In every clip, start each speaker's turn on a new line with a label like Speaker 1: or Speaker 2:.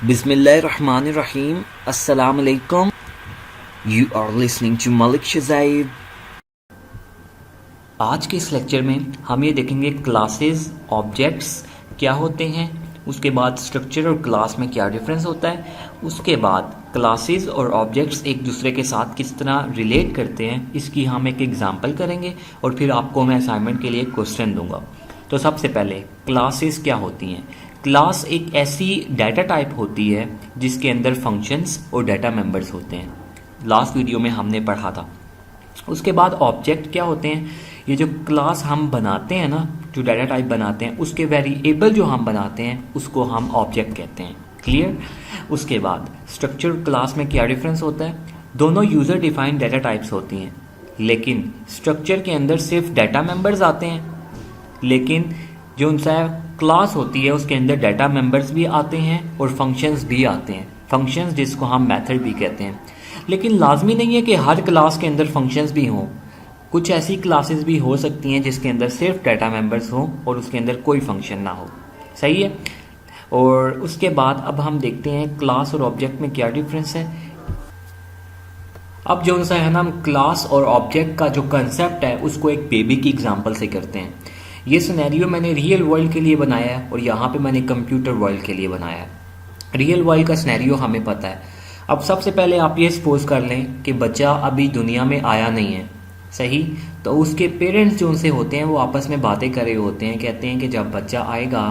Speaker 1: Bismillahirrahmanirrahim. Assalamu alaikum. You are listening to Malik Shazaib. आज के इस लेक्चर में हम ये देखेंगे क्लासेस, ऑब्जेक्ट्स क्या होते हैं, उसके बाद स्ट्रक्चर और क्लास में क्या डिफरेंस होता है, उसके बाद क्लासेस और ऑब्जेक्ट्स एक दूसरे के साथ किस तरह रिलेट करते हैं, इसकी हम एक एग्जांपल करेंगे और फिर आपको मैं असाइनमेंट के लिए क्वेश्चन दूंगा। तो सबसे पहले क्लासेस क्या होती हैं। क्लास एक ऐसी डाटा टाइप होती है जिसके अंदर फंक्शंस और डाटा मेंबर्स होते हैं, लास्ट वीडियो में हमने पढ़ा था। उसके बाद ऑब्जेक्ट क्या होते हैं, ये जो क्लास हम बनाते हैं ना, जो डाटा टाइप बनाते हैं उसके वेरिएबल जो हम बनाते हैं उसको हम ऑब्जेक्ट कहते हैं। क्लियर। उसके बाद स्ट्रक्चर क्लास में क्या डिफरेंस होता है, दोनों यूज़र डिफाइंड डाटा टाइप्स होती हैं, लेकिन स्ट्रक्चर के अंदर सिर्फ डाटा मेंबर्स आते हैं, लेकिन जो उनसा क्लास होती है उसके अंदर डाटा मेंबर्स भी आते हैं और फंक्शंस भी आते हैं, फंक्शंस जिसको हम मेथड भी कहते हैं। लेकिन लाजमी नहीं है कि हर क्लास के अंदर फंक्शंस भी हों, कुछ ऐसी क्लासेस भी हो सकती हैं जिसके अंदर सिर्फ डाटा मेंबर्स हों और उसके अंदर कोई फंक्शन ना हो। सही है। और उसके बाद अब हम देखते हैं क्लास और ऑब्जेक्ट में क्या डिफरेंस है। अब जो सा है ना, हम क्लास और ऑब्जेक्ट का जो कंसेप्ट है उसको एक बेबी की एग्जांपल से करते हैं। ये सिनेरियो मैंने रियल वर्ल्ड के लिए बनाया है और यहाँ पे मैंने कंप्यूटर वर्ल्ड के लिए बनाया है। रियल वर्ल्ड का सिनेरियो हमें पता है। अब सबसे पहले आप ये सपोज कर लें कि बच्चा अभी दुनिया में आया नहीं है, सही। तो उसके पेरेंट्स जो उनसे होते हैं वो आपस में बातें कर रहे होते हैं, कहते हैं कि जब बच्चा आएगा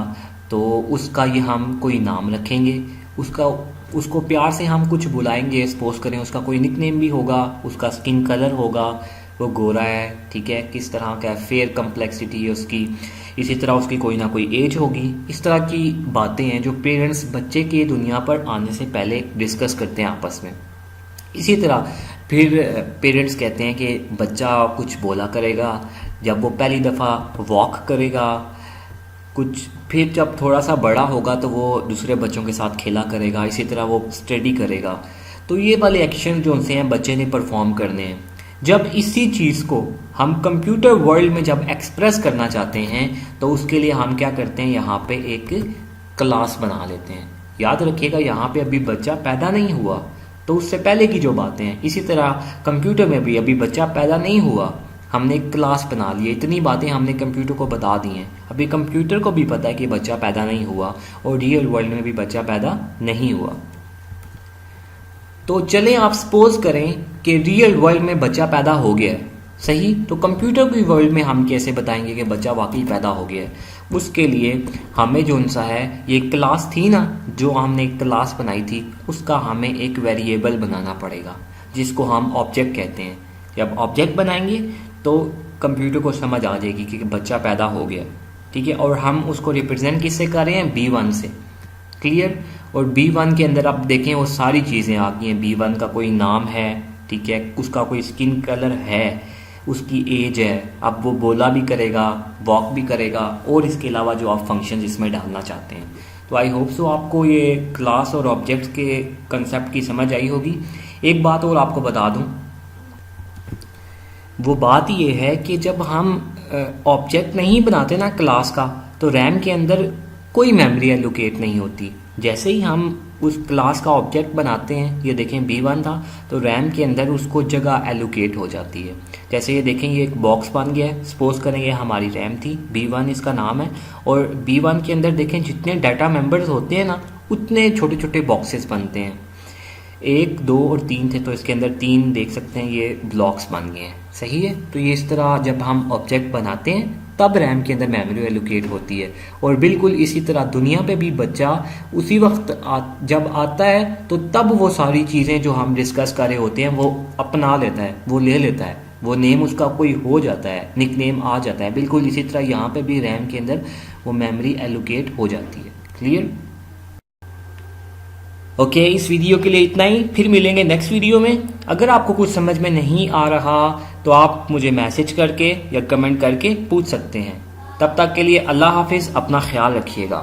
Speaker 1: तो उसका ये हम कोई नाम रखेंगे, उसको प्यार से हम कुछ बुलाएंगे, सपोज करें उसका कोई निकनेम भी होगा, उसका स्किन कलर होगा, वो गोरा है, ठीक है, किस तरह का फेयर कम्प्लेक्सिटी है उसकी, इसी तरह उसकी कोई ना कोई एज होगी। इस तरह की बातें हैं जो पेरेंट्स बच्चे के दुनिया पर आने से पहले डिस्कस करते हैं आपस में। इसी तरह फिर पेरेंट्स कहते हैं कि बच्चा कुछ बोला करेगा जब वो पहली दफ़ा वॉक करेगा, कुछ फिर जब थोड़ा सा बड़ा होगा तो वो दूसरे बच्चों के साथ खेला करेगा, इसी तरह वो स्टडी करेगा। तो ये वाले एक्शन जो उनसे हैं बच्चे ने परफॉर्म करने हैं। जब इसी चीज़ को हम कंप्यूटर वर्ल्ड में जब एक्सप्रेस करना चाहते हैं तो उसके लिए हम क्या करते हैं, यहाँ पे एक क्लास बना लेते हैं। याद रखिएगा यहाँ पे अभी बच्चा पैदा नहीं हुआ, तो उससे पहले की जो बातें हैं। इसी तरह कंप्यूटर में भी अभी बच्चा पैदा नहीं हुआ, हमने एक क्लास बना ली, इतनी बातें हमने कंप्यूटर को बता दी हैं। अभी कंप्यूटर को भी पता है कि बच्चा पैदा नहीं हुआ और रियल वर्ल्ड में भी बच्चा पैदा नहीं हुआ। तो चलें आप सपोज करें कि रियल वर्ल्ड में बच्चा पैदा हो गया है, सही। तो कंप्यूटर की वर्ल्ड में हम कैसे बताएंगे कि बच्चा वाकई पैदा हो गया है। उसके लिए हमें जो उनसा है, ये क्लास थी ना जो हमने एक क्लास बनाई थी, उसका हमें एक वेरिएबल बनाना पड़ेगा जिसको हम ऑब्जेक्ट कहते हैं। जब ऑब्जेक्ट बनाएंगे तो कंप्यूटर को समझ आ जाएगी कि बच्चा पैदा हो गया, ठीक है। और हम उसको रिप्रेजेंट किससे कर रहे हैं, B1 से। क्लियर। और B1 के अंदर आप देखें वो सारी चीज़ें आ गई हैं। B1 का कोई नाम है, ठीक है, उसका कोई स्किन कलर है, उसकी एज है, अब वो बोला भी करेगा, वॉक भी करेगा, और इसके अलावा जो आप फंक्शन इसमें डालना चाहते हैं। तो आई होप सो आपको ये क्लास और ऑब्जेक्ट के कंसेप्ट की समझ आई होगी। एक बात और आपको बता दूं, वो बात ये है कि जब हम ऑब्जेक्ट नहीं बनाते ना क्लास का, तो रैम के अंदर कोई मेमोरी एलोकेट नहीं होती। जैसे ही हम उस क्लास का ऑब्जेक्ट बनाते हैं, ये देखें B1 था, तो रैम के अंदर उसको जगह एलोकेट हो जाती है। जैसे ये देखें ये एक बॉक्स बन गया है, सपोज करें ये हमारी रैम थी, B1 इसका नाम है, और B1 के अंदर देखें जितने डाटा मेंबर्स होते हैं ना, उतने छोटे छोटे बॉक्सेस बनते हैं। 1, 2 और 3 थे, तो इसके अंदर 3 देख सकते हैं ये ब्लॉक्स बन गए हैं, सही है। तो ये इस तरह जब हम ऑब्जेक्ट बनाते हैं तब रैम के अंदर मेमोरी एलोकेट होती है। और बिल्कुल इसी तरह दुनिया पे भी बच्चा उसी वक्त जब आता है तो तब वो सारी चीज़ें जो हम डिस्कस कर रहे होते हैं वो अपना लेता है, वो ले लेता है, वो नेम उसका कोई हो जाता है, निकनेम आ जाता है। बिल्कुल इसी तरह यहाँ पे भी रैम के अंदर वो मेमोरी एलोकेट हो जाती है। क्लियर। ओके, इस वीडियो के लिए इतना ही, फिर मिलेंगे नेक्स्ट वीडियो में। अगर आपको कुछ समझ में नहीं आ रहा तो आप मुझे मैसेज करके या कमेंट करके पूछ सकते हैं। तब तक के लिए अल्लाह हाफिज़, अपना ख्याल रखिएगा।